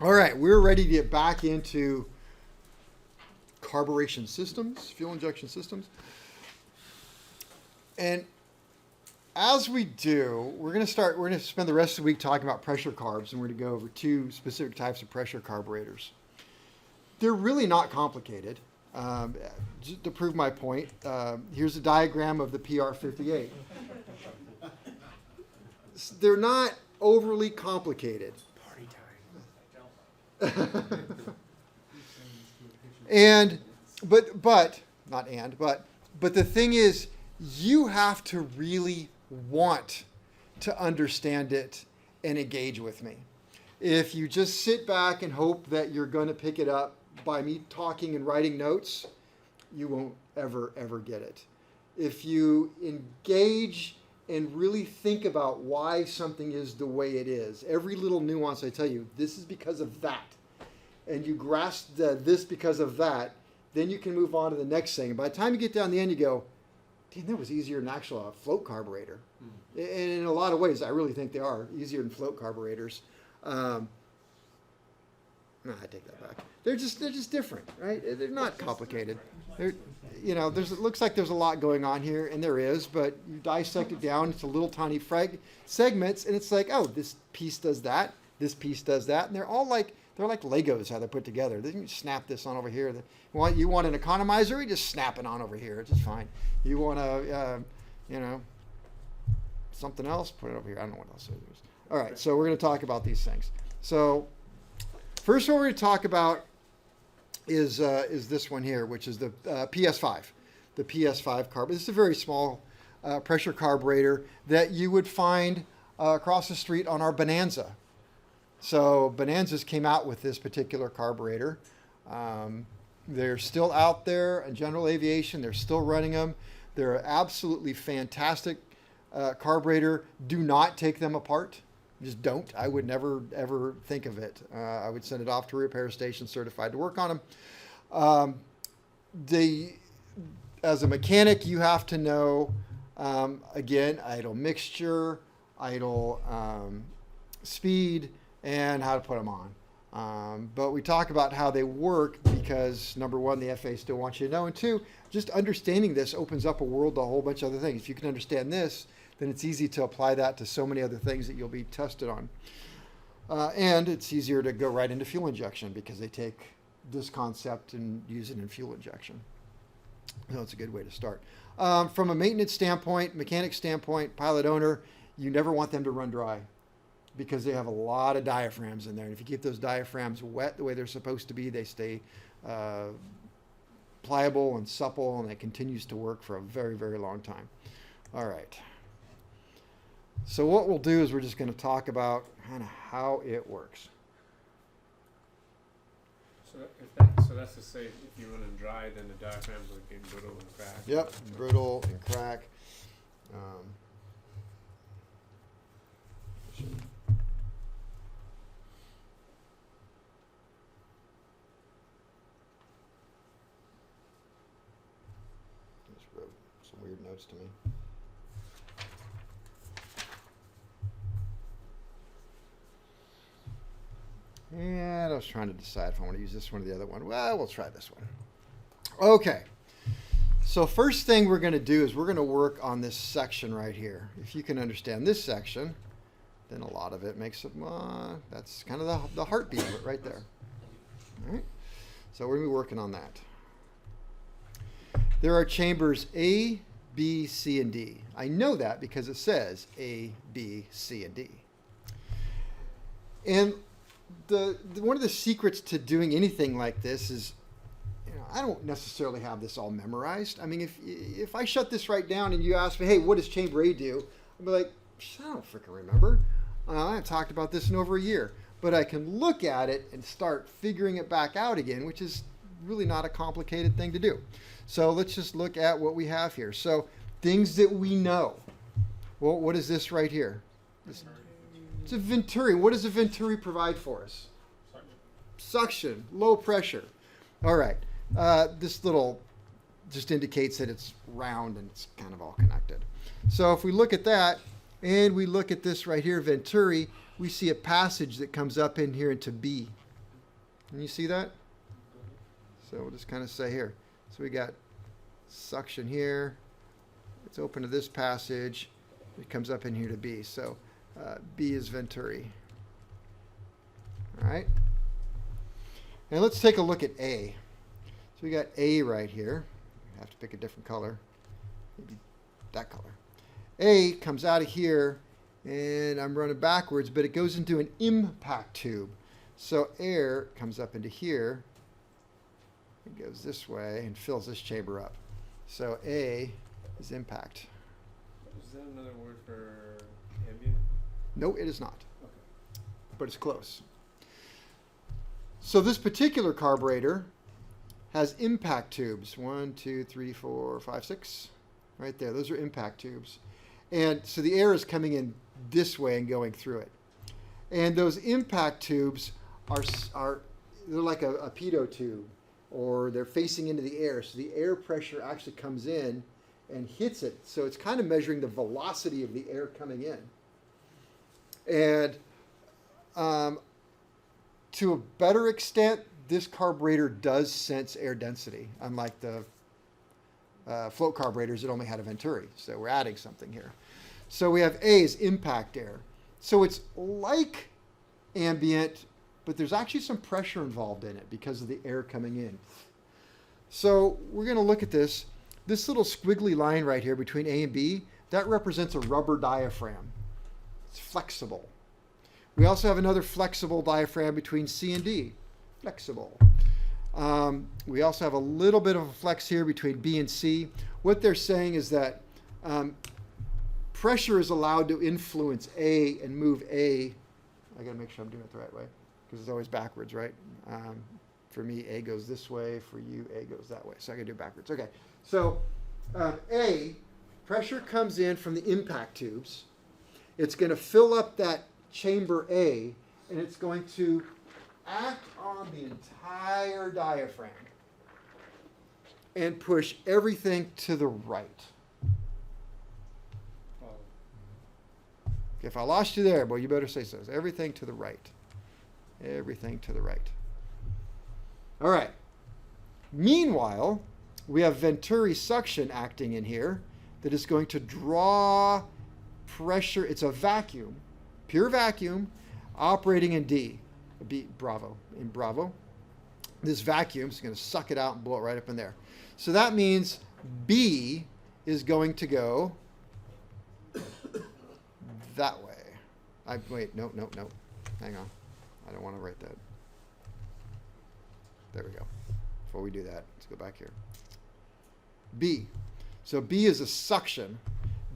All right, we're ready to get back into carburation systems, fuel injection systems. And as we do, we're going to spend the rest of the week talking about pressure carbs, and we're going to go over two specific types of pressure carburetors. They're really not complicated. Just to prove my point, here's a diagram of the PR58. They're not overly complicated. Party time. But the thing is, you have to really want to understand it and engage with me. If you just sit back and hope that you're going to pick it up by me talking and writing notes, you won't ever get it. If you engage and really think about why something is the way it is, every little nuance I tell you, this is because of that, and you grasp this because of that, then you can move on to the next thing. And by the time you get down the end, you go, damn, that was easier than actual float carburetor. And in a lot of ways, I really think they are easier than float carburetors. No, I take that back. They're just different, right? They're not complicated. It looks like there's a lot going on here, and there is, but you dissect it down into little tiny segments, and it's like, oh, this piece does that, this piece does that, and they're like Legos, how they're put together. Then you snap this on over here. You want an economizer? You just snap it on over here. It's just fine. You want something else? Put it over here. I don't know what else it is. All right, so we're going to talk about these things. So first one we're going to talk about is this one here, which is the PS5. The PS5 carburetor. This is a very small pressure carburetor that you would find across the street on our Bonanza. So Bonanzas came out with this particular carburetor. They're still out there in general aviation. They're still running them. They're absolutely fantastic carburetor. Do not take them apart. Just don't. I would never, ever think of it. I would send it off to a repair station certified to work on them. As a mechanic, you have to know, again, idle mixture, idle speed, and how to put them on. But we talk about how they work because, number one, the FAA still wants you to know, and two, just understanding this opens up a world to a whole bunch of other things. If you can understand this, then it's easy to apply that to so many other things that you'll be tested on. And it's easier to go right into fuel injection because they take this concept and use it in fuel injection. So it's a good way to start. From a maintenance standpoint, mechanic standpoint, pilot owner, you never want them to run dry because they have a lot of diaphragms in there. And if you keep those diaphragms wet the way they're supposed to be, they stay pliable and supple, and it continues to work for a very, very long time. All right. So what we'll do is we're just going to talk about kind of how it works. So that's to say, if you run them dry, then the diaphragms will get brittle and crack. Yep, brittle and crack. Just wrote some weird notes to me. And I was trying to decide if I want to use this one or the other one. Well, we'll try this one. Okay. So first thing we're going to do is we're going to work on this section right here. If you can understand this section, then a lot of it makes it, that's kind of the heartbeat of it right there. All right. So we're going to be working on that. There are chambers A, B, C, and D. I know that because it says A, B, C, and D. And one of the secrets to doing anything like this is, I don't necessarily have this all memorized. I mean, if I shut this right down and you ask me, hey, what does chamber A do? I'll be like, I don't freaking remember. I haven't talked about this in over a year. But I can look at it and start figuring it back out again, which is really not a complicated thing to do. So let's just look at what we have here. So things that we know. Well, what is this right here? It's a venturi. What does a venturi provide for us? Suction, low pressure. All right. This little just indicates that it's round and it's kind of all connected. So if we look at that and we look at this right here, venturi, we see a passage that comes up in here into B. Can you see that? So we'll just kind of say here. So we got suction here. It's open to this passage. It comes up in here to B. So B is venturi. All right. And let's take a look at A. So we got A right here. I have to pick a different color. Maybe that color. A comes out of here, and I'm running backwards, but it goes into an impact tube. So air comes up into here. It goes this way and fills this chamber up. So A is impact. Is that another word for ambient? No, it is not. Okay. But it's close. So this particular carburetor has impact tubes. 1, 2, 3, 4, 5, 6. Right there. Those are impact tubes. And so the air is coming in this way and going through it. And those impact tubes are they're like a pitot tube, or they're facing into the air. So the air pressure actually comes in and hits it. So it's kind of measuring the velocity of the air coming in. And to a better extent, this carburetor does sense air density, unlike the float carburetors that only had a venturi. So we're adding something here. So we have A is impact air. So it's like ambient, but there's actually some pressure involved in it because of the air coming in. So we're going to look at this. This little squiggly line right here between A and B, that represents a rubber diaphragm. It's flexible. We also have another flexible diaphragm between C and D. Flexible. We also have a little bit of a flex here between B and C. What they're saying is that pressure is allowed to influence A and move A. I got to make sure I'm doing it the right way because it's always backwards, right? For me, A goes this way. For you, A goes that way. So I got to do it backwards. Okay. So A, pressure comes in from the impact tubes. It's going to fill up that chamber A, and it's going to act on the entire diaphragm and push everything to the right. Okay, if I lost you there, boy, you better say so. Everything to the right. Everything to the right. All right. Meanwhile, we have venturi suction acting in here that is going to draw pressure. It's a vacuum, pure vacuum, operating in D. Bravo. In Bravo. This vacuum is going to suck it out and blow it right up in there. So that means B is going to go that way. Wait, no. Hang on. I don't want to write that. There we go. Before we do that, let's go back here. B. So B is a suction.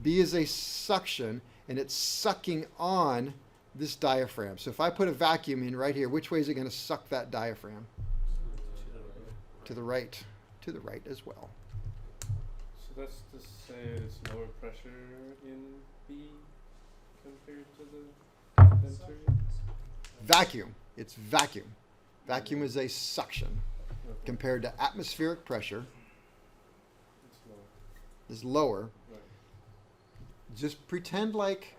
B is a suction, and it's sucking on this diaphragm. So if I put a vacuum in right here, which way is it going to suck that diaphragm? To the right. To the right as well. So that's to say it's lower pressure in B compared to the venturi? Vacuum. It's vacuum. Vacuum is a suction. Okay. Compared to atmospheric pressure It's lower. is lower. Right. Just pretend like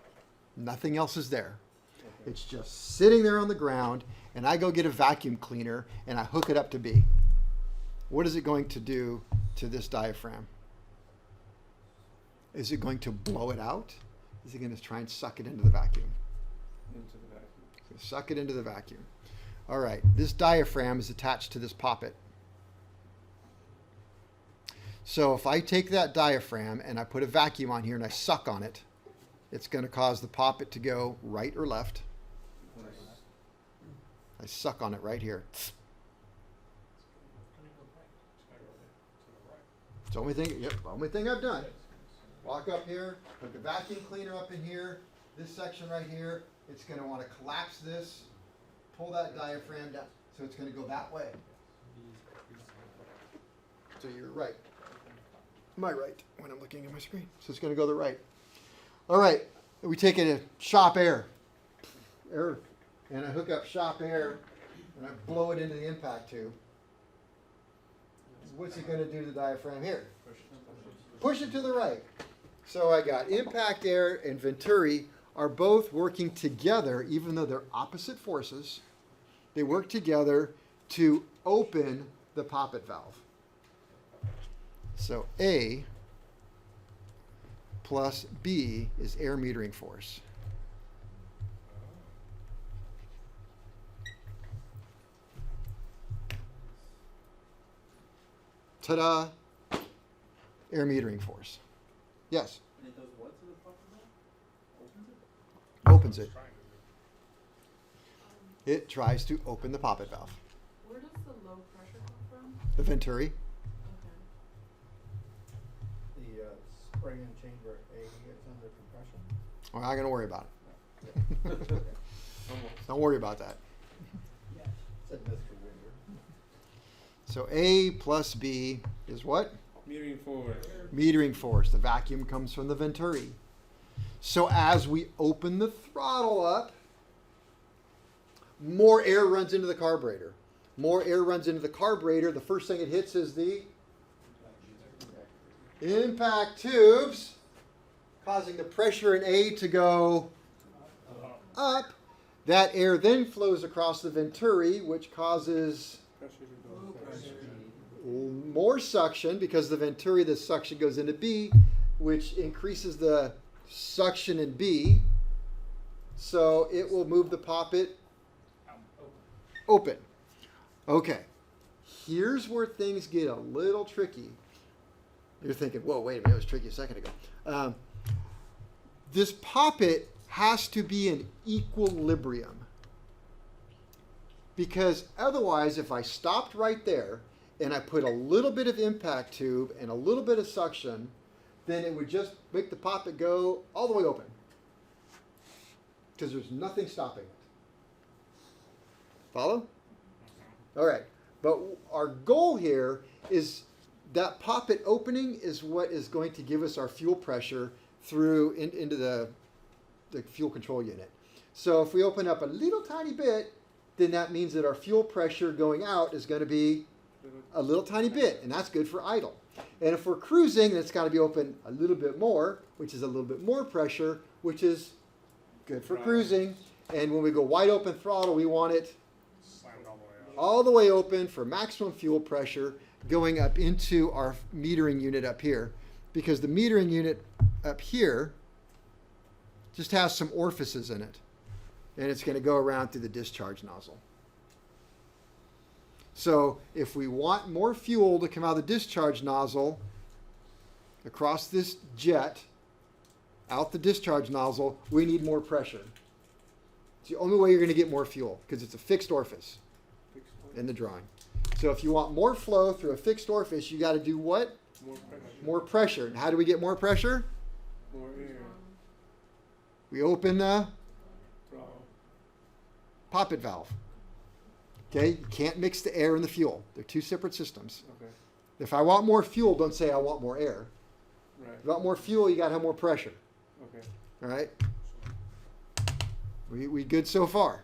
nothing else is there. Okay. It's just sitting there on the ground, and I go get a vacuum cleaner and I hook it up to B. What is it going to do to this diaphragm? Is it going to blow it out? Is it going to try and suck it into the vacuum? Into the vacuum. It's going to suck it into the vacuum. All right, this diaphragm is attached to this poppet. So if I take that diaphragm and I put a vacuum on here and I suck on it, it's going to cause the poppet to go right or left. Nice. I suck on it right here. It's the only thing I've done. Walk up here, put the vacuum cleaner up in here, this section right here, it's going to want to collapse this, pull that diaphragm down, so it's going to go that way. So you're right. Am I right when I'm looking at my screen? So it's going to go the right. All right, we take it to shop air, and I hook up shop air, and I blow it into the impact tube. What's it going to do to the diaphragm here? Push it to the right. So I got impact air and venturi are both working together, even though they're opposite forces. They work together to open the poppet valve. So A plus B is air metering force. Ta-da! Air metering force. Yes? And it does what to the poppet valve? Opens it? Opens it. It tries to open the poppet valve. Where does the low pressure come from? The venturi. Okay. The spring and chamber A is under compression. We're not going to worry about it. Almost. Don't worry about that. Yes. Said Mr. Winger. So A plus B is what? Metering forward. Metering force. The vacuum comes from the venturi. So as we open the throttle up, more air runs into the carburetor. More air runs into the carburetor. The first thing it hits is the impact tubes, causing the pressure in A to go up. That air then flows across the venturi, which causes Pressure to go. more suction because the venturi, the suction goes into B, which increases the suction in B. So it will move the poppet open. Okay. Here's where things get a little tricky. You're thinking, whoa, wait a minute, it was tricky a second ago. This poppet has to be in equilibrium. Because otherwise, if I stopped right there and I put a little bit of impact tube and a little bit of suction, then it would just make the poppet go all the way open. Because there's nothing stopping it. Follow? All right. But our goal here is that poppet opening is what is going to give us our fuel pressure through into the fuel control unit. So if we open up a little tiny bit, then that means that our fuel pressure going out is going to be a little tiny bit, and that's good for idle. And if we're cruising, then it's got to be open a little bit more, which is a little bit more pressure, which is good for cruising. And when we go wide open throttle, we want it all the way open for maximum fuel pressure going up into our metering unit up here, because the metering unit up here just has some orifices in it, and it's going to go around through the discharge nozzle. So if we want more fuel to come out of the discharge nozzle across this jet out the discharge nozzle, we need more pressure. It's the only way you're going to get more fuel, because it's a fixed orifice in the drawing. So if you want more flow through a fixed orifice, you got to do what? More pressure. More pressure. And how do we get more pressure? More air. We open the Throttle. poppet valve. Okay, you can't mix the air and the fuel. They're two separate systems. Okay. If I want more fuel, don't say I want more air. Right. If you want more fuel, you got to have more pressure. Okay. All right? We good so far?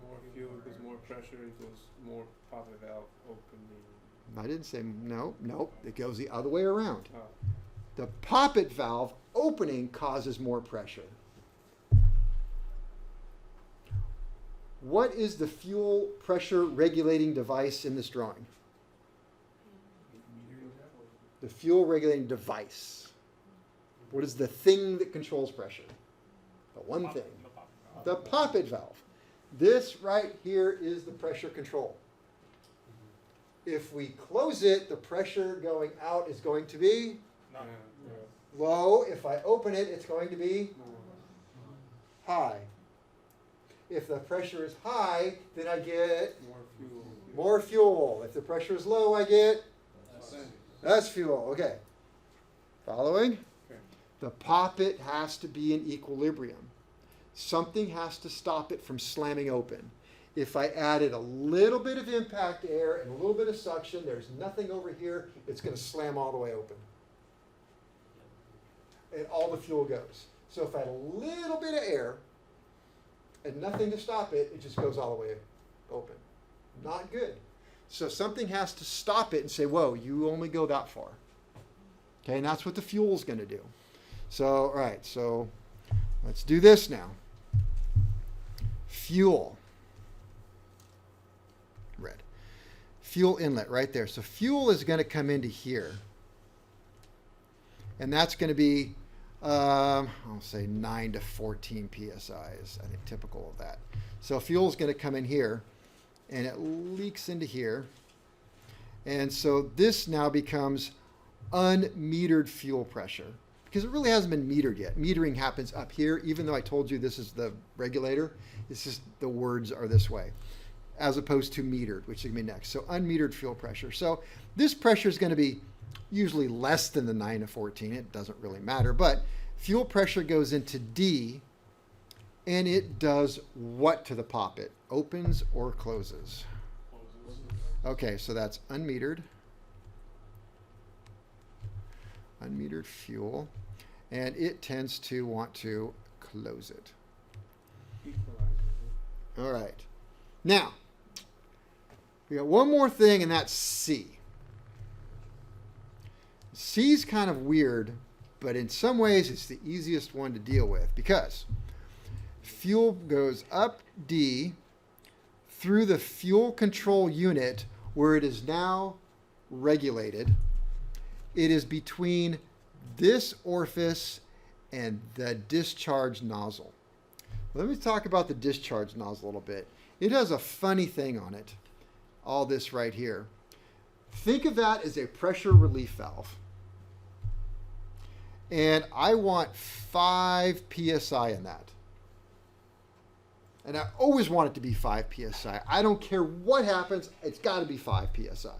More fuel equals more pressure equals more poppet valve opening. I didn't say no. It goes the other way around. Oh. The poppet valve opening causes more pressure. What is the fuel pressure regulating device in this drawing? The fuel regulating device. What is the thing that controls pressure? The one thing. The poppet valve. This right here is the pressure control. If we close it, the pressure going out is going to be low. If I open it, it's going to be high. If the pressure is high, then I get More fuel. more fuel. If the pressure is low, I get less fuel. Okay. Following? Okay. The poppet has to be in equilibrium. Something has to stop it from slamming open. If I added a little bit of impact air and a little bit of suction, there's nothing over here, it's going to slam all the way open. And all the fuel goes. So if I add a little bit of air and nothing to stop it, it just goes all the way open. Not good. So something has to stop it and say, whoa, you only go that far. Okay, and that's what the fuel's going to do. So, all right, so let's do this now. Fuel. Red. fuel inlet right there. So fuel is going to come into here. And that's going to be, I'll say 9 to 14 PSI is, I think, typical of that. So fuel is going to come in here, and it leaks into here. And so this now becomes unmetered fuel pressure, because it really hasn't been metered yet. Metering happens up here, even though I told you this is the regulator. It's just the words are this way, as opposed to metered, which is going to be next. So unmetered fuel pressure. So this pressure is going to be usually less than the 9 to 14. It doesn't really matter. But fuel pressure goes into D, and it does what to the poppet? Opens or closes? Okay, so that's unmetered. Unmetered fuel. And it tends to want to close it. All right. Now, we got one more thing, and that's C. C's kind of weird, but in some ways it's the easiest one to deal with, because fuel goes up D through the fuel control unit where it is now regulated. It is between this orifice and the discharge nozzle. Let me talk about the discharge nozzle a little bit. It has a funny thing on it, all this right here. Think of that as a pressure relief valve. And I want 5 PSI in that. And I always want it to be 5 PSI. I don't care what happens, it's got to be 5 PSI.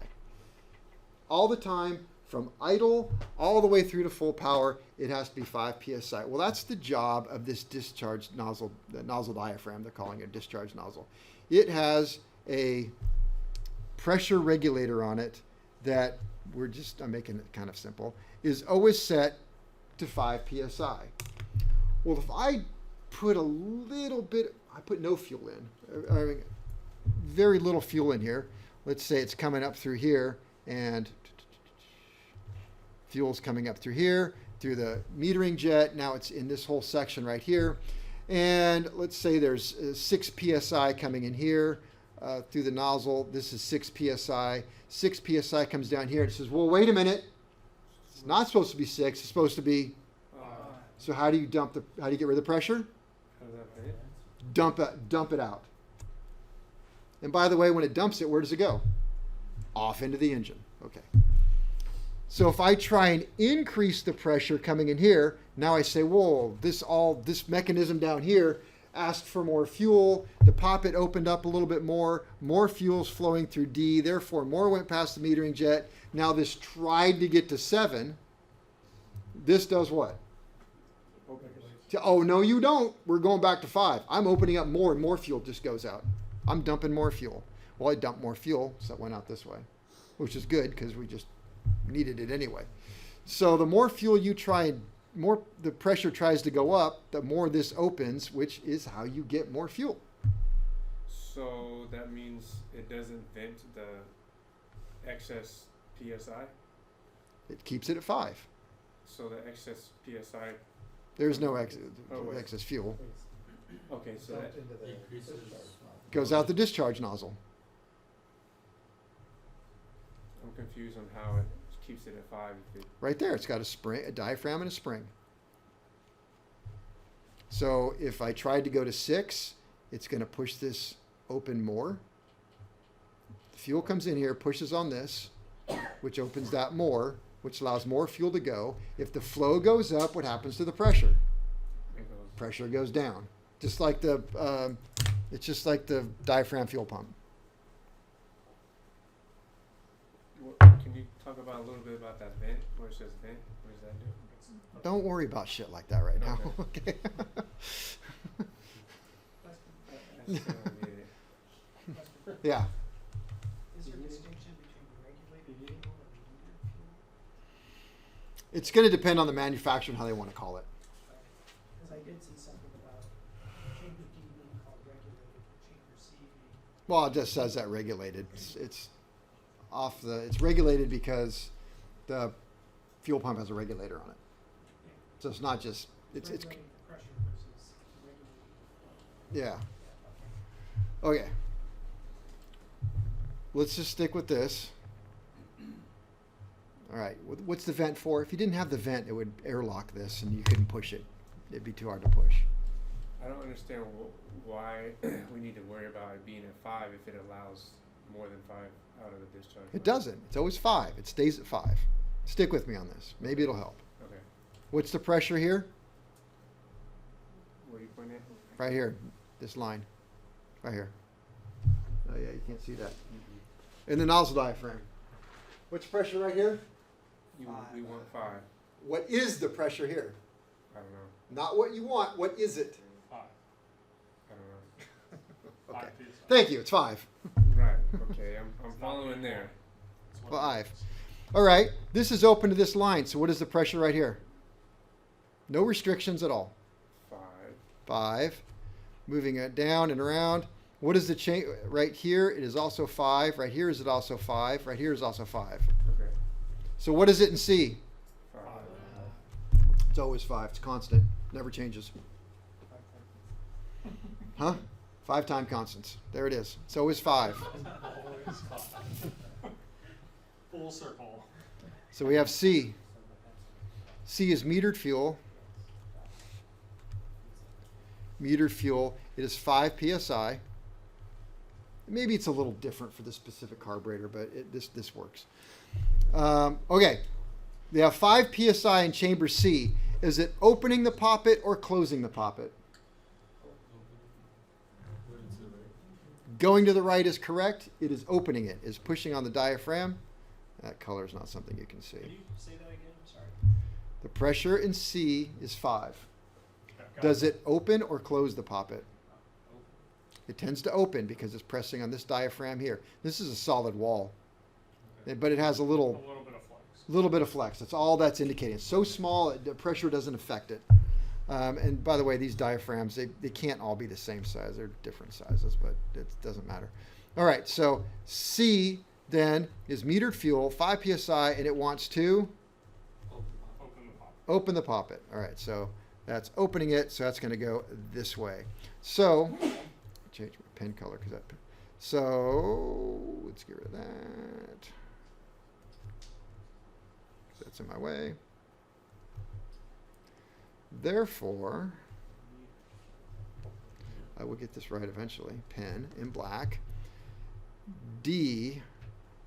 All the time, from idle all the way through to full power, it has to be 5 PSI. Well, that's the job of this discharge nozzle, the nozzle diaphragm, they're calling it a discharge nozzle. It has a pressure regulator on it that I'm making it kind of simple, is always set to 5 PSI. Well, if I put a little bit, I put no fuel in, I mean, very little fuel in here. Let's say it's coming up through here, and fuel's coming up through here, through the metering jet. Now it's in this whole section right here. And let's say there's 6 PSI coming in here through the nozzle. This is 6 PSI. 6 PSI comes down here and it says, well, wait a minute. It's not supposed to be 6. It's supposed to be. So how do you get rid of the pressure? How does that fit? Dump it out. And by the way, when it dumps it, where does it go? Off into the engine. Okay. So if I try and increase the pressure coming in here, now I say, whoa, this mechanism down here asked for more fuel. The poppet opened up a little bit more fuel's flowing through D, therefore more went past the metering jet. Now this tried to get to 7. This does what? Oh, no, you don't. We're going back to 5. I'm opening up more and more fuel just goes out. I'm dumping more fuel. Well, I dumped more fuel, so it went out this way, which is good because we just needed it anyway. So the more fuel you try, more the pressure tries to go up, the more this opens, which is how you get more fuel. So that means it doesn't vent the excess PSI? It keeps it at 5. So the excess PSI, There's no wait. excess fuel. okay, so that, Dumped into the Increases. discharge nozzle. Goes out the discharge nozzle. I'm confused on how it keeps it at 5. If it, Right there, it's got a spring, a diaphragm and a spring. So if I tried to go to 6, it's going to push this open more. The fuel comes in here, pushes on this, which opens that more, which allows more fuel to go. If the flow goes up, what happens to the pressure? it goes, Pressure goes down. Just like it's just like the diaphragm fuel pump. can you talk about a little bit about that vent, where it says vent? What does that do? Don't worry about shit like that right now. Okay. I still don't get it. Yeah. Is there a distinction between regulated fuel and metered fuel? It's going to depend on the manufacturer and how they want to call it. Because I did see something about chamber D being called regulated, and chamber C being. Well, it just says that regulated. It's regulated because the fuel pump has a regulator on it. So it's not just it's regulating the pressure versus regulating the flow. yeah. Yeah, okay. Okay. let's just stick with this. All right, what's the vent for? If you didn't have the vent, it would airlock this and you couldn't push it. It'd be too hard to push. I don't understand why we need to worry about it being at 5 if it allows more than 5 out of the discharge. It doesn't. It's always 5. It stays at 5. Stick with me on this. Maybe it'll help. Okay. What's the pressure here? Where are you pointing at? Right here. This line. Right here. Oh yeah, you can't see that. In the nozzle diaphragm. What's the pressure right here? We want 5. What is the pressure here? I don't know. Not what you want. What is it? 5. I don't know. Okay. 5 PSI. Thank you. It's 5. Right. Okay. I'm following there. That's what it 5. is. All right. This is open to this line. So what is the pressure right here? No restrictions at all. 5. 5. Moving it down and around. What is the change right here? It is also 5. Right here is it also 5. Right here is also 5. Okay. So what is it in C? 5. It's always 5. It's constant. Never changes. Huh? 5 time constants. There it is. It's always 5. Always 5. Full circle. So we have C. C is metered fuel. Metered fuel. It is 5 psi. Maybe it's a little different for this specific carburetor, but this works. Okay. They have 5 psi in chamber C. Is it opening the poppet or closing the poppet? Going to the right is correct. It is opening it. Is pushing on the diaphragm. That color is not something you can see. Can you say that again? Sorry. The pressure in C is 5. Okay, Does it open or close the poppet? It tends to open because it's pressing on this diaphragm here. This is a solid wall, but it has a A little little bit of flex. flex. That's all that's indicating. It's so small, the pressure doesn't affect it. And by the way, these diaphragms, they can't all be the same size. They're different sizes, but it doesn't matter. All right, so C then is metered fuel, 5 psi, and it wants to Open the pop. open the poppet. All right, so that's opening it, so that's going to go this way. So, change my pen color because that. So let's get rid of that. That's in my way. Therefore, I will get this right eventually. Pen in black. D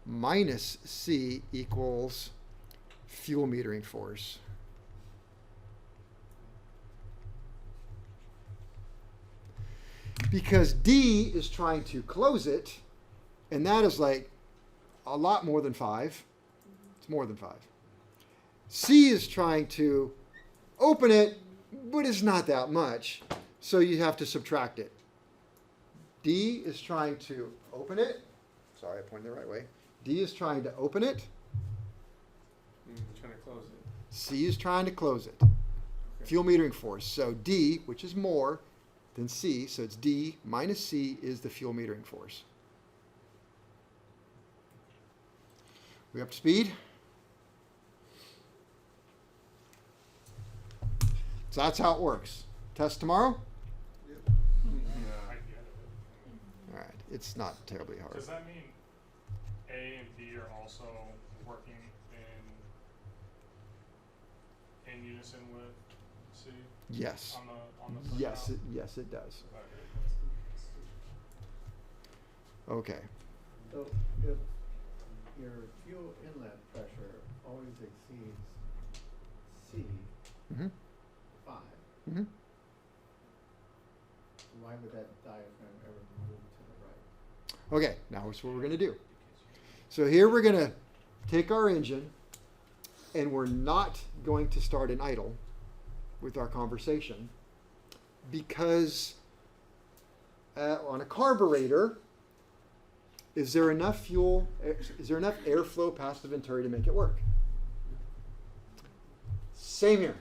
minus C equals fuel metering force. Because D is trying to close it, and that is like a lot more than 5. It's more than 5. C is trying to open it, but it's not that much, so you have to subtract it. D is trying to open it. Sorry, I pointed the right way. D is trying to open it. Trying to close it. C is trying to close it. Okay. Fuel metering force. So D, which is more than C, so it's D minus C is the fuel metering force. We up to speed? So that's how it works. Test tomorrow? Yeah. I get it. All right. It's not terribly hard. Does that mean A and B are also working in unison with C Yes. on the push Yes, out? yes, it does. Okay. Okay. So if your fuel inlet pressure always exceeds C Mm-hmm. 5, Mm-hmm. why would that diaphragm ever move to the right? Okay, now here's what we're going to do. So here we're going to take our engine, and we're not going to start an idle with our conversation because on a carburetor, is there enough fuel, is there enough airflow past the venturi to make it work? Same here.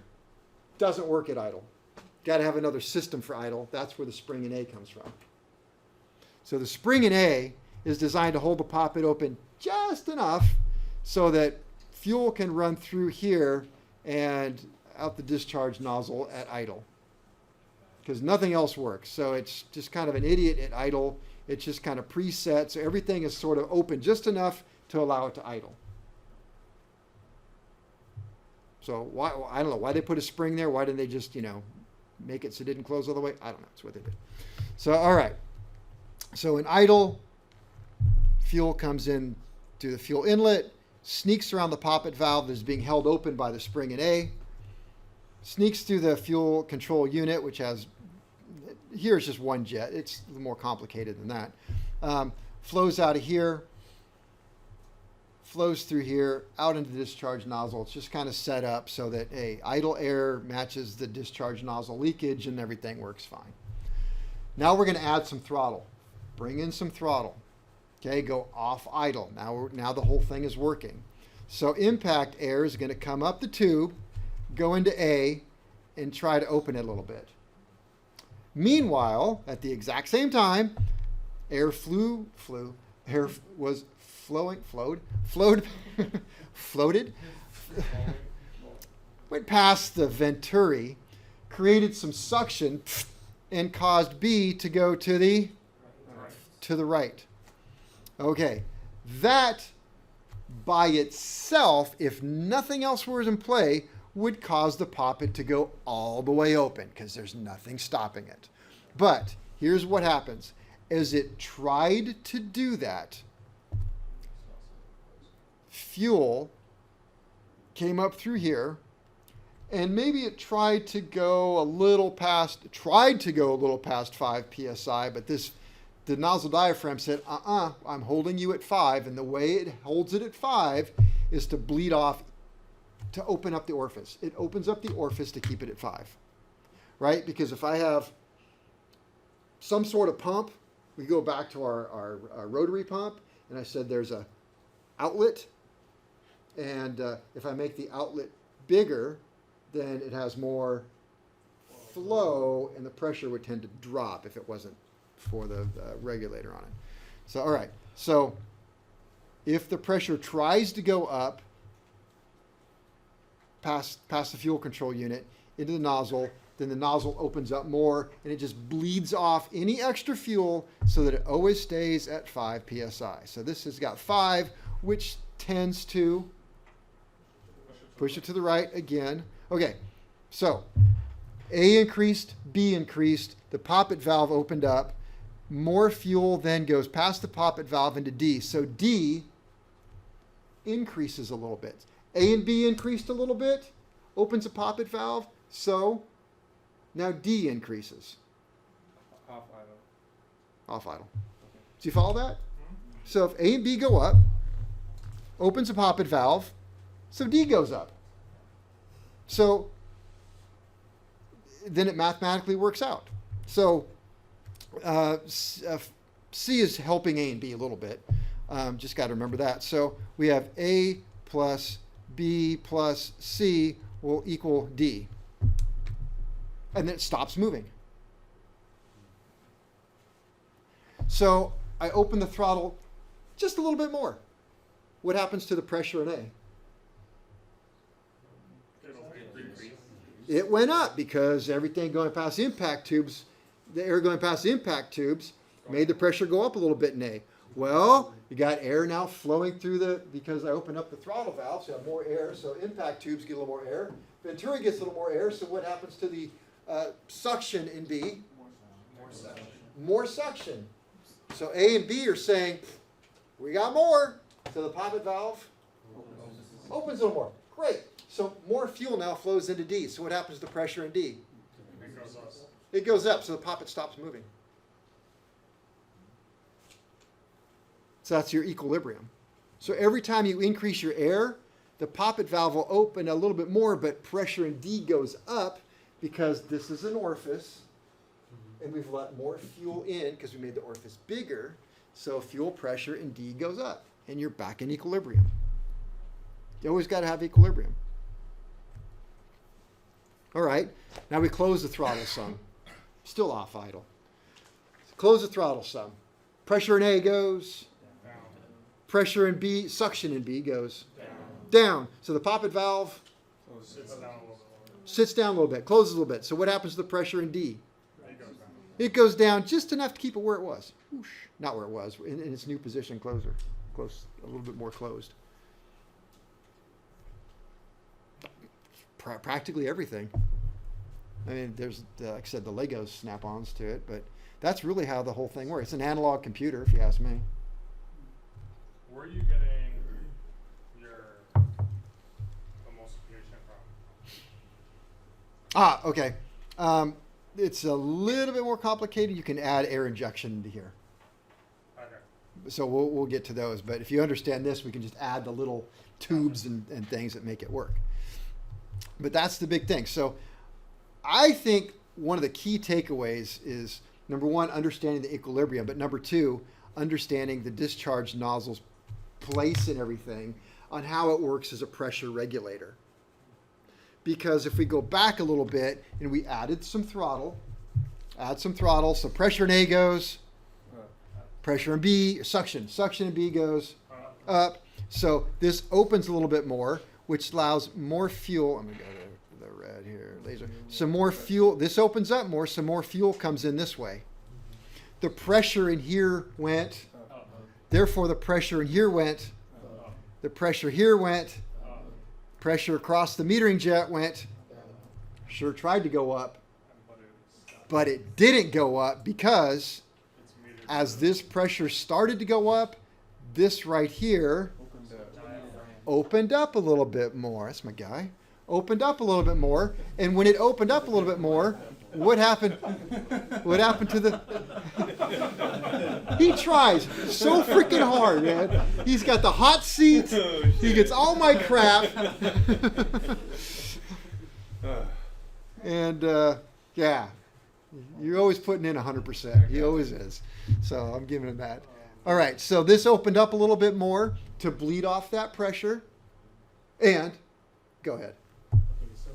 Doesn't work at idle. Got to have another system for idle. That's where the spring in A comes from. So the spring in A is designed to hold the poppet open just enough so that fuel can run through here and out the discharge nozzle at idle. because nothing else works. So it's just kind of an idiot at idle. It's just kind of preset. So everything is sort of open just enough to allow it to idle. So why, I don't know why they put a spring there. Why didn't they just, make it so it didn't close all the way? I don't know. That's what they did. So, all right. So in idle, fuel comes in through the fuel inlet, sneaks around the poppet valve that is being held open by the spring in A, sneaks through the fuel control unit, which has, here it's just one jet. It's a little more complicated than that. Flows out of here, flows through here, out into the discharge nozzle. It's just kind of set up so that, idle air matches the discharge nozzle leakage and everything works fine. Now we're going to add some throttle. Bring in some throttle. Okay, go off idle. Now the whole thing is working. So impact air is going to come up the tube, go into A, and try to open it a little bit. Meanwhile, at the exact same time, air was floated, went past the venturi, created some suction, and caused B to go to the right. Okay, that by itself, if nothing else was in play, would cause the poppet to go all the way open because there's nothing stopping it. But here's what happens. As it tried to do that, fuel came up through here, and maybe it tried to go a little past 5 psi, but the nozzle diaphragm said, I'm holding you at 5, and the way it holds it at 5 is to bleed off, to open up the orifice. It opens up the orifice to keep it at 5, right? Because if I have some sort of pump, we go back to our rotary pump, and I said there's a outlet, and if I make the outlet bigger, then it has more flow, and the pressure would tend to drop if it wasn't for the regulator on it. So, all right. So, if the pressure tries to go up past the fuel control unit into the nozzle, then the nozzle opens up more, and it just bleeds off any extra fuel so that it always stays at 5 psi. So this has got 5, which tends to push it to the right again. Okay, so A increased, B increased, the poppet valve opened up, more fuel then goes past the poppet valve into D. So D increases a little bit. A and B increased a little bit, opens a poppet valve, so now D increases. Off idle. Off idle. Do you follow that? So if A and B go up, opens a poppet valve, so D goes up. So then it mathematically works out. So C is helping A and B a little bit. Just got to remember that. So we have A plus B plus C will equal D. And then it stops moving. So I open the throttle just a little bit more. What happens to the pressure in A? It went up because everything going past the impact tubes, the air going past the impact tubes made the pressure go up a little bit in A. Well, you got air now flowing through because I opened up the throttle valve, so you have more air, so impact tubes get a little more air. Venturi gets a little more air, so what happens to the suction in B? More suction. So A and B are saying, we got more. So the poppet valve opens a little more. Great. So more fuel now flows into D. So what happens to the pressure in D? It goes up, so the poppet stops moving. So that's your equilibrium. So every time you increase your air, the poppet valve will open a little bit more, but pressure in D goes up because this is an orifice, and we've let more fuel in because we made the orifice bigger, so fuel pressure in D goes up, and you're back in equilibrium. You always got to have equilibrium. All right, now we close the throttle sum. Still off idle. Close the throttle sum. Pressure in A goes Down. Pressure in B, suction in B goes down. So the poppet valve Sits down a little bit more. sits down a little bit, closes a little bit. So what happens to the pressure in D? It goes down just enough to keep it where it was. Whoosh. Not where it was, in its new position, close, a little bit more closed. Practically everything. I mean, there's, like I said, the Lego snap-ons to it, but that's really how the whole thing works. It's an analog computer, if you ask me. Where are you getting your emulsification from? Okay. It's a little bit more complicated. You can add air injection into here. Okay. So we'll get to those. But if you understand this, we can just add the little tubes and things that make it work. But that's the big thing. So I think one of the key takeaways is, number one, understanding the equilibrium. But number two, understanding the discharge nozzle's place and everything on how it works as a pressure regulator. Because if we go back a little bit and we added some throttle, so pressure in A goes, pressure in B, suction in B goes up. So this opens a little bit more, which allows more fuel. I'm going to go to the red here, laser. Some more fuel. This opens up more, some more fuel comes in this way. The pressure in here went, therefore the pressure in here went, the pressure here went, pressure across the metering jet went, sure tried to go up, but it didn't go up because as this pressure started to go up, this right here opened up a little bit more. That's my guy. Opened up a little bit more. And when it opened up a little bit more, what happened? What happened to the... He tries so freaking hard, man. He's got the hot seat. He gets all my crap. And, yeah, you're always putting in 100%. He always is. So I'm giving him that. All right, so this opened up a little bit more to bleed off that pressure. And, go ahead. Okay, so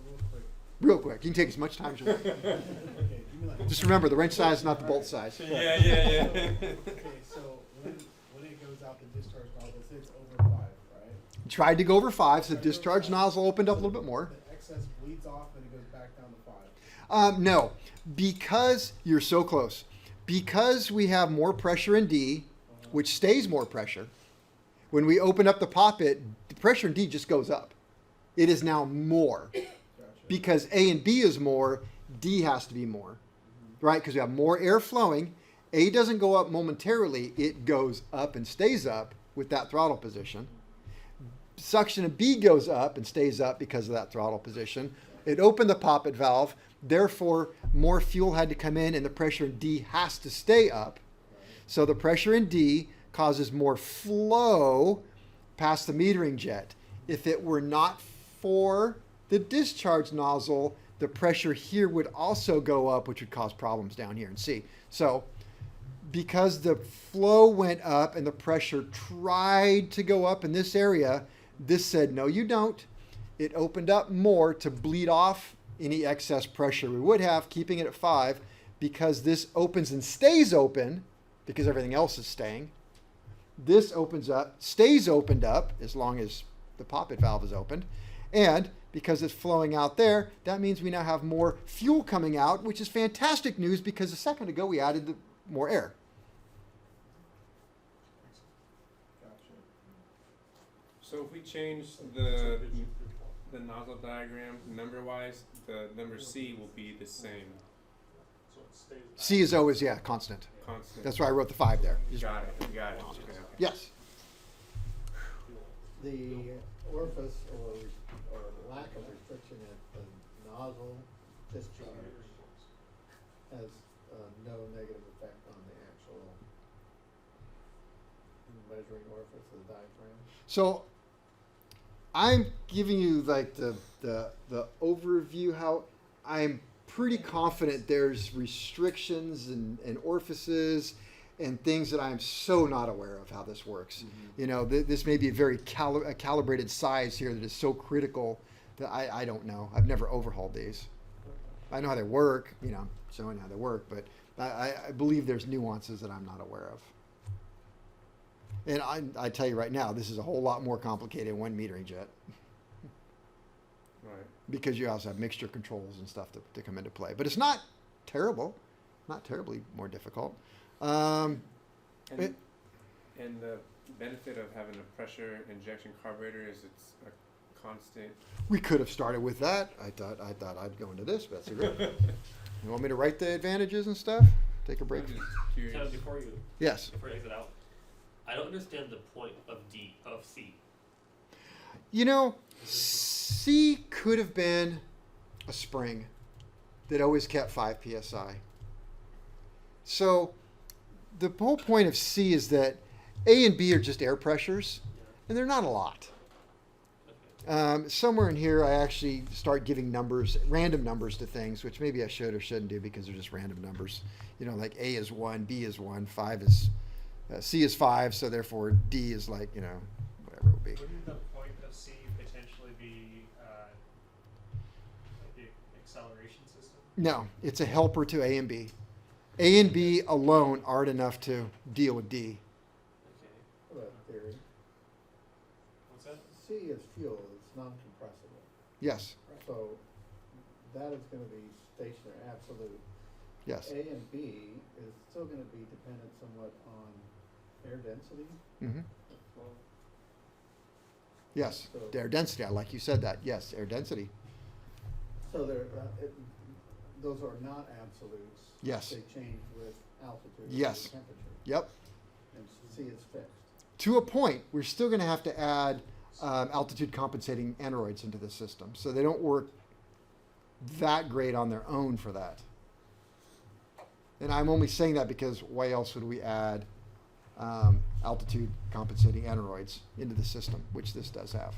Real quick. You can take as much time as you want. okay, give me like. Just remember, the wrench size is not the bolt size. Yeah. Okay, so when it goes out the discharge nozzle, say it's over 5, right? Tried to go over 5, so the discharge nozzle opened up a little bit more. The excess bleeds off and it goes back down to 5. No, because you're so close. Because we have more pressure in D, which stays more pressure, when we open up the poppet, the pressure in D just goes up. It is now more. Gotcha. Because A and B is more, D has to be more. Right? Because we have more air flowing. A doesn't go up momentarily. It goes up and stays up with that throttle position. Suction in B goes up and stays up because of that throttle position. It opened the poppet valve. Therefore, more fuel had to come in and the pressure in D has to stay up. So the pressure in D causes more flow past the metering jet. If it were not for the discharge nozzle, the pressure here would also go up, which would cause problems down here in C. So because the flow went up and the pressure tried to go up in this area, this said, no, you don't. It opened up more to bleed off any excess pressure we would have, keeping it at 5. Because this opens and stays open, because everything else is staying, this opens up, stays opened up as long as the poppet valve is opened. And because it's flowing out there, that means we now have more fuel coming out, which is fantastic news because a second ago we added more air. Gotcha. So if we change the nozzle diagram number-wise, the number C will be the same. So it stays. C is always, constant. Constant. That's why I wrote the 5 there. Got it. Okay. Yes. The orifice or lack of restriction at the nozzle discharge has no negative effect on the actual measuring orifice of the diaphragm. So I'm giving you like the overview how I'm pretty confident there's restrictions and orifices and things that I'm so not aware of how this works. You know, this may be a very calibrated size here that is so critical that I don't know. I've never overhauled these. I know how they work, showing how they work, but I believe there's nuances that I'm not aware of. And I tell you right now, this is a whole lot more complicated than one metering jet. Right. Because you also have mixture controls and stuff to come into play. But it's not terrible. Not terribly more difficult. And, It- and the benefit of having a pressure injection carburetor is it's a constant. We could have started with that. I thought I'd go into this, but that's a great. You want me to write the advantages and stuff? Take a break. I'm just curious. Kevin, before you Yes. exit out, I don't understand the point of C. You know, C could have been a spring that always kept 5 psi. So the whole point of C is that A and B are just air pressures, and they're not a lot. Somewhere in here, I actually start giving numbers, random numbers to things, which maybe I should or shouldn't do because they're just random numbers. You know, like A is 1, B is 1, 5 is, C is 5, so therefore D is like, you know, whatever it will be. Wouldn't the point of C potentially be like the acceleration system? No, it's a helper to A and B. A and B alone aren't enough to deal with D. Okay. Well, theory. What's that? C is fuel, it's non-compressible. Yes, So that is gonna be stationary, absolute. yes. A and B is still gonna be dependent somewhat on air density. hmm Well, Yes, So- air density. I like you said that. Yes, air density. So those are not absolutes. Yes. They change with altitude. or Yes. temperature. Yep. And C is fixed. To a point, we're still going to have to add altitude compensating aneroids into the system. So they don't work that great on their own for that. And I'm only saying that because why else would we add altitude compensating aneroids into the system, which this does have.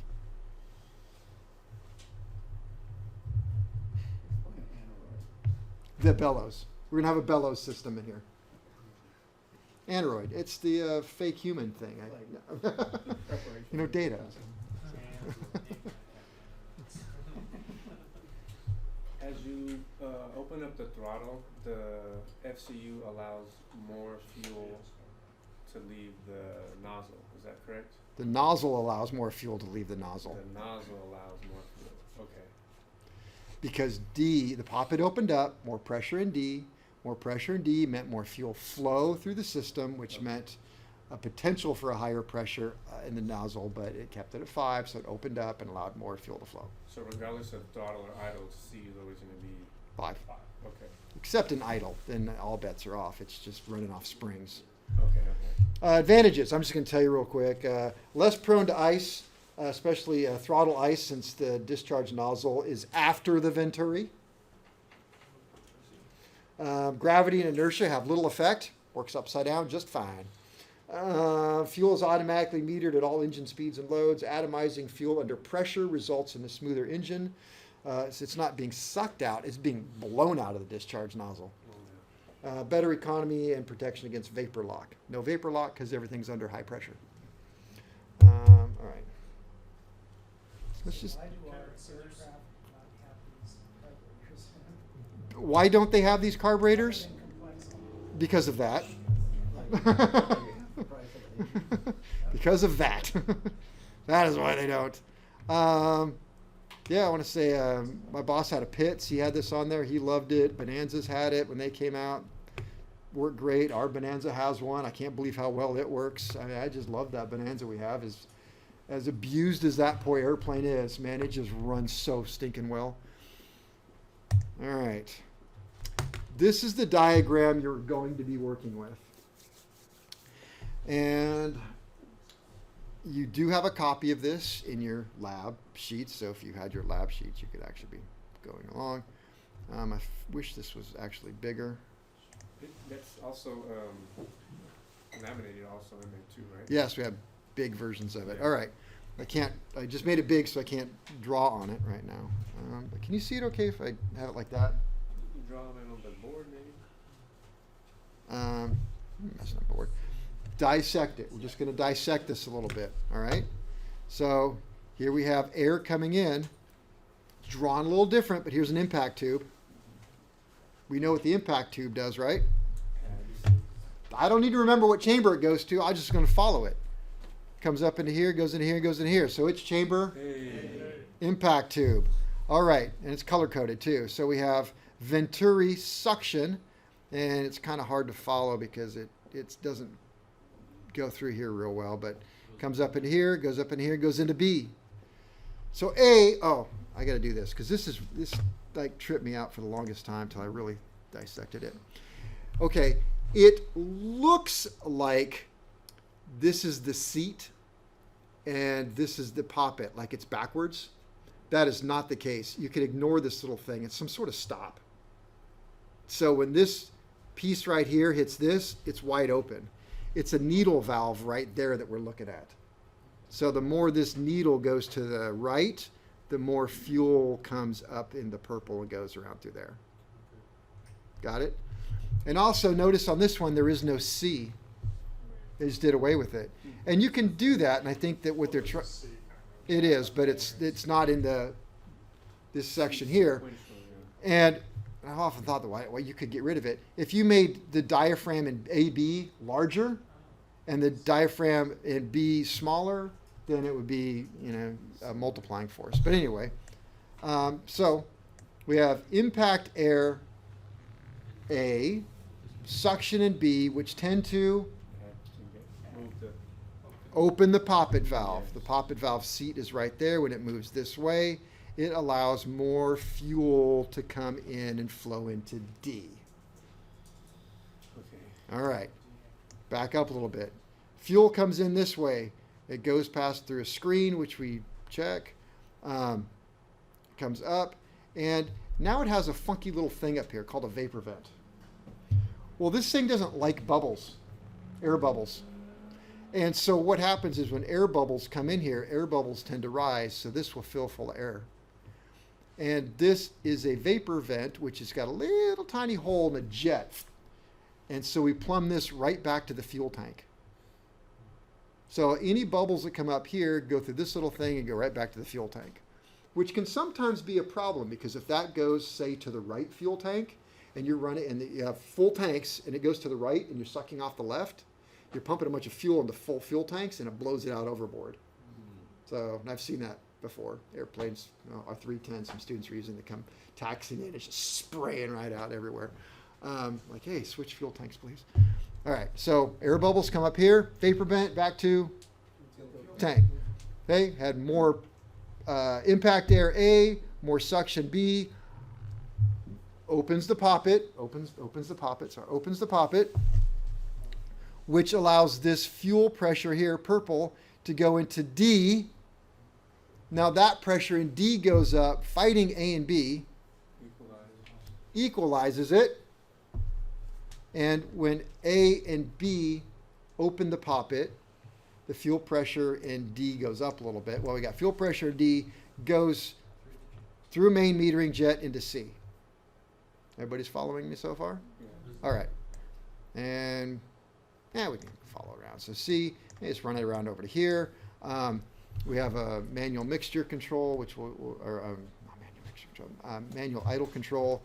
Explain aneroid. The bellows. We're going to have a bellows system in here. Aneroid. It's the fake human thing. Preparation. You know, data. as you open up the throttle, the FCU allows more fuel to leave the nozzle. Is that correct? The nozzle allows more fuel to leave the nozzle. The nozzle allows more fuel. Okay. Because D, the poppet opened up, more pressure in D. More pressure in D meant more fuel flow through the system, which meant a potential for a higher pressure in the nozzle, but it kept it at 5, so it opened up and allowed more fuel to flow. So regardless of throttle or idle, C is always going to be 5. 5. Okay. Except in idle, then all bets are off. It's just running off springs. Okay. Advantages, I'm just going to tell you real quick. Less prone to ice, especially throttle ice, since the discharge nozzle is after the venturi. Gravity and inertia have little effect. Works upside down just fine. Fuel is automatically metered at all engine speeds and loads. Atomizing fuel under pressure results in a smoother engine. So it's not being sucked out, it's being blown out of the discharge nozzle. Better economy and protection against vapor lock. No vapor lock because everything's under high pressure. All right. Let's just. Why do our aircraft not have these carburetors? Why don't they have these carburetors? Other than complexity. Because of that. The price of it. Because of that. That is why they don't. Yeah, I want to say my boss had a Pitts. He had this on there. He loved it. Bonanzas had it when they came out. Worked great. Our Bonanza has one. I can't believe how well it works. I mean, I just love that Bonanza we have. As abused as that poor airplane is, man, it just runs so stinking well. All right. This is the diagram you're going to be working with. And you do have a copy of this in your lab sheets. So if you had your lab sheets, you could actually be going along. I wish this was actually bigger. That's also laminated also in there too, right? Yes, we have big versions of it. Yeah. All right. I just made it big so I can't draw on it right now. But can you see it okay if I have it like that? You draw them in on the board, maybe. I'm messing up the board. Dissect it. We're just going to dissect this a little bit. All right. So here we have air coming in. It's drawn a little different, but here's an impact tube. We know what the impact tube does, right? I don't need to remember what chamber it goes to. I'm just going to follow it. Comes up into here, goes into here, goes into here. So it's chamber, impact tube. All right, and it's color coded too. So we have venturi suction, and it's kind of hard to follow because it doesn't go through here real well, but comes up in here, goes up in here, goes into B. So I got to do this because this like tripped me out for the longest time till I really dissected it. Okay, it looks like this is the seat and this is the poppet, like it's backwards. That is not the case. You can ignore this little thing. It's some sort of stop. So when this piece right here hits this, it's wide open. It's a needle valve right there that we're looking at. So the more this needle goes to the right, the more fuel comes up in the purple and goes around through there. Got it? And also notice on this one, there is no C. They just did away with it. And you can do that, and I think that what they're trying, it is, but it's not in this section here. And I've often thought that why you could get rid of it. If you made the diaphragm in AB larger and the diaphragm in B smaller, then it would be, a multiplying force. But anyway, so we have impact air A, suction in B, which tend to open the poppet valve. The poppet valve seat is right there. When it moves this way, it allows more fuel to come in and flow into D. Okay. All right. Back up a little bit. Fuel comes in this way. It goes past through a screen, which we check. Comes up. And now it has a funky little thing up here called a vapor vent. Well, this thing doesn't like bubbles, air bubbles. And so what happens is when air bubbles come in here, air bubbles tend to rise, so this will fill full of air. And this is a vapor vent, which has got a little tiny hole in a jet. And so we plumb this right back to the fuel tank. So any bubbles that come up here go through this little thing and go right back to the fuel tank, which can sometimes be a problem because if that goes, say, to the right fuel tank, and you're running, and you have full tanks, and it goes to the right, and you're sucking off the left, you're pumping a bunch of fuel into full fuel tanks, and it blows it out overboard. So, and I've seen that before. Airplanes, R310, some students are using, they come taxiing in, it's just spraying right out everywhere. Like, hey, switch fuel tanks, please. All right, so air bubbles come up here, vapor vent back to tank. Okay, had more impact air A, more suction B, opens the poppet, which allows this fuel pressure here, purple, to go into D. Now that pressure in D goes up, fighting A and B, equalizes it. And when A and B open the poppet, the fuel pressure in D goes up a little bit. Well, we got fuel pressure in D goes through main metering jet into C. Everybody's following me so far? Yeah. All right. And we can follow around. So C, just run it around over to here. We have a manual mixture control, which will, or not manual mixture control, manual idle control,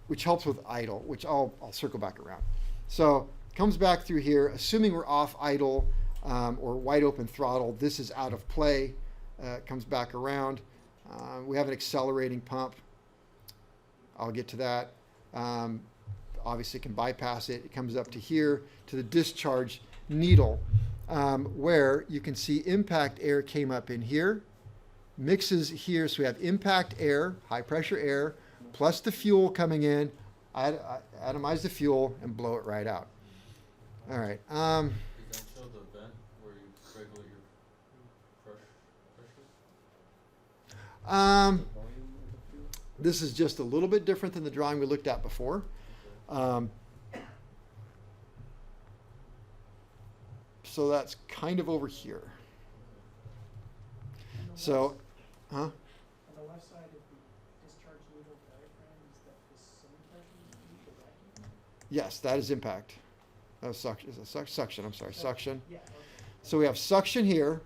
which helps with idle, which I'll circle back around. So comes back through here, assuming we're off idle or wide open throttle, this is out of play, comes back around. We have an accelerating pump. I'll get to that. Obviously can bypass it. It comes up to here to the discharge needle where you can see impact air came up in here, mixes here. So we have impact air, high pressure air, plus the fuel coming in, atomize the fuel and blow it right out. All right. Does that show the vent where you regulate your pressure? This is just a little bit different than the drawing we looked at before. So that's kind of over here. So, huh? On the left side of the discharge needle diaphragm, is that the same pressure the vacuum? Yes, that is impact. Suction, I'm sorry, suction. Yeah. Okay. So we have suction here,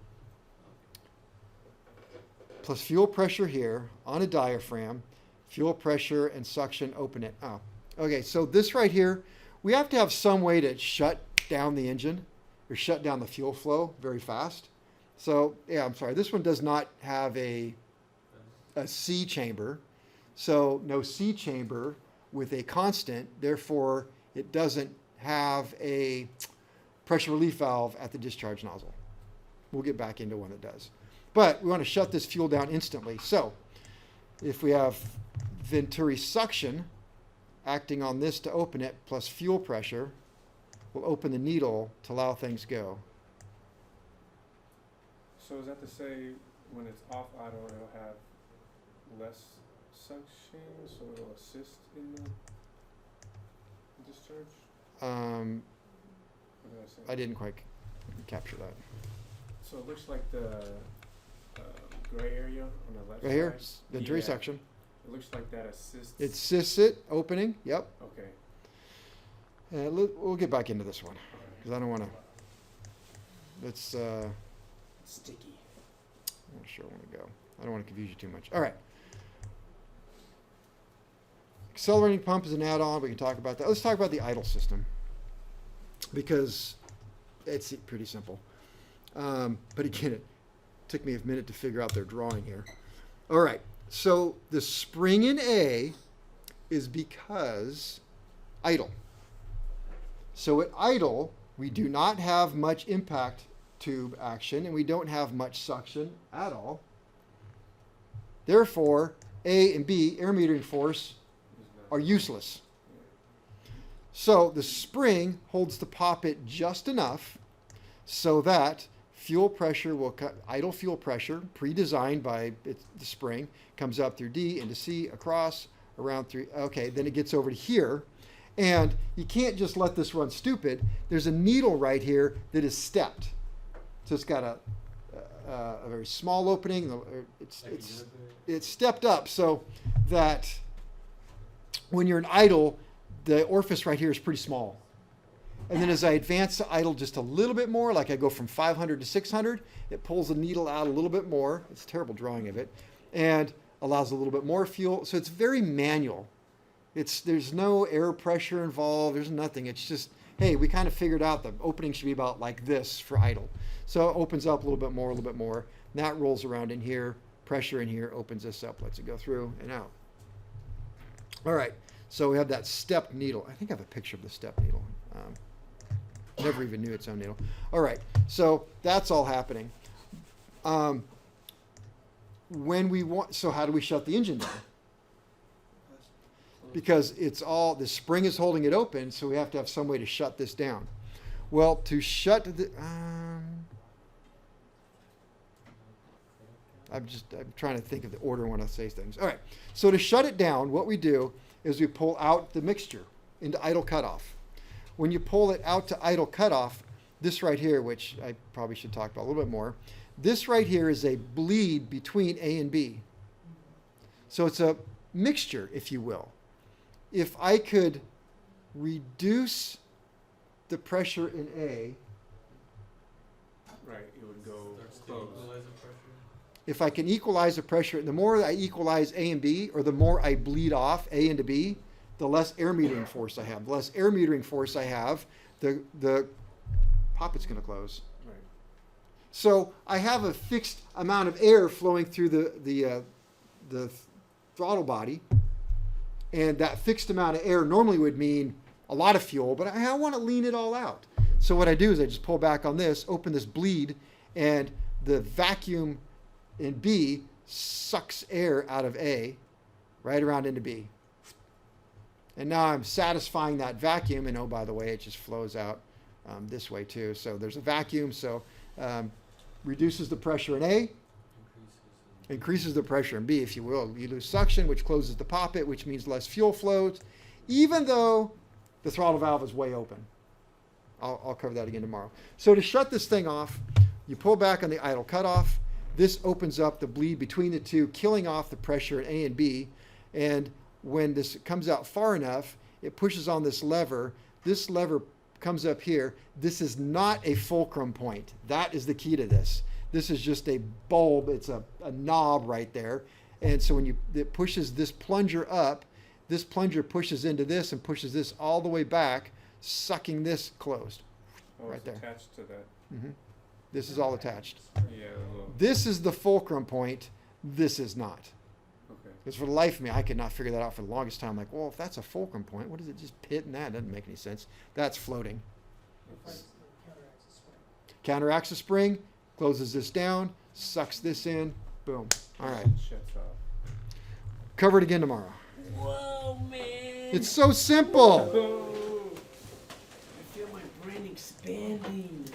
plus fuel pressure here on a diaphragm, fuel pressure and suction open it. Oh, okay, so this right here, we have to have some way to shut down the engine or shut down the fuel flow very fast. So, yeah, I'm sorry, this one does not have a C chamber. So no C chamber, with a constant, therefore it doesn't have a pressure relief valve at the discharge nozzle. We'll get back into one that does. But we want to shut this fuel down instantly. So if we have Venturi suction acting on this to open it, plus fuel pressure, we'll open the needle to allow things go. So is that to say when it's off idle, it'll have less suction, so it'll assist in the discharge? What did I say? I didn't quite capture that. So it looks like the gray area on the left Right here, side. Venturi Yeah. suction. It looks like that assists. It assists it opening. Yep. Okay. We'll get back into this one because I don't want to. Let's. Sticky. I'm not sure I want to go. I don't want to confuse you too much. All right. Accelerating pump is an add-on. We can talk about that. Let's talk about the idle system because it's pretty simple. But again, it took me a minute to figure out their drawing here. All right. So the spring in A is because idle. So at idle, we do not have much impact tube action and we don't have much suction at all. Therefore, A and B, air metering force, are useless. So the spring holds the poppet just enough so that fuel pressure will cut, idle fuel pressure, pre-designed by the spring, comes up through D into C, across, around through, okay, then it gets over to here. And you can't just let this run stupid. There's a needle right here that is stepped. So it's got a very small opening. It's stepped up so that when you're in idle, the orifice right here is pretty small. And then as I advance the idle just a little bit more, like I go from 500 to 600, it pulls the needle out a little bit more. It's a terrible drawing of it. And allows a little bit more fuel. So it's very manual. There's no air pressure involved. There's nothing. It's just, hey, we kind of figured out the opening should be about like this for idle. So it opens up a little bit more, a little bit more. And that rolls around in here. Pressure in here opens this up, lets it go through and out. All right. So we have that stepped needle. I think I have a picture of the stepped needle. Never even knew its own needle. All right. So that's all happening. So how do we shut the engine down? Because the spring is holding it open, so we have to have some way to shut this down. Well, to shut the, I'm trying to think of the order when I say things. All right, so to shut it down, what we do is we pull out the mixture into idle cutoff. When you pull it out to idle cutoff, this right here, which I probably should talk about a little bit more, this right here is a bleed between A and B. So it's a mixture, if you will. If I could reduce the pressure in A, Right, it would go Starts to close. equalize the pressure. if I can equalize the pressure, the more I equalize A and B, or the more I bleed off A into B, the less air metering force I have. The less air metering force I have, the poppet's going to close. Right. So I have a fixed amount of air flowing through the throttle body, and that fixed amount of air normally would mean a lot of fuel, but I want to lean it all out. So what I do is I just pull back on this, open this bleed, and the vacuum in B sucks air out of A right around into B. And now I'm satisfying that vacuum, and oh, by the way, it just flows out this way too. So there's a vacuum, so reduces the pressure in A, increases the pressure in B, if you will. You lose suction, which closes the poppet, which means less fuel flows, even though the throttle valve is way open. I'll cover that again tomorrow. So to shut this thing off, you pull back on the idle cutoff. This opens up the bleed between the two, killing off the pressure in A and B. And when this comes out far enough, it pushes on this lever. This lever comes up here. This is not a fulcrum point. That is the key to this. This is just a bulb. It's a knob right there. And so when it pushes this plunger up, this plunger pushes into this and pushes this all the way back, sucking this closed. Oh, Right it's there. attached to that. hmm This is all attached. Yeah, the little, This is the fulcrum point. This is not. okay. Because for the life of me, I could not figure that out for the longest time. Like, well, if that's a fulcrum point, what is it just hitting that? Doesn't make any sense. That's floating. It counteracts the spring. Counteracts the spring, closes this down, sucks this in, boom. All right. Shuts off. Cover it again tomorrow. Whoa, man! It's so simple. I feel my brain expanding.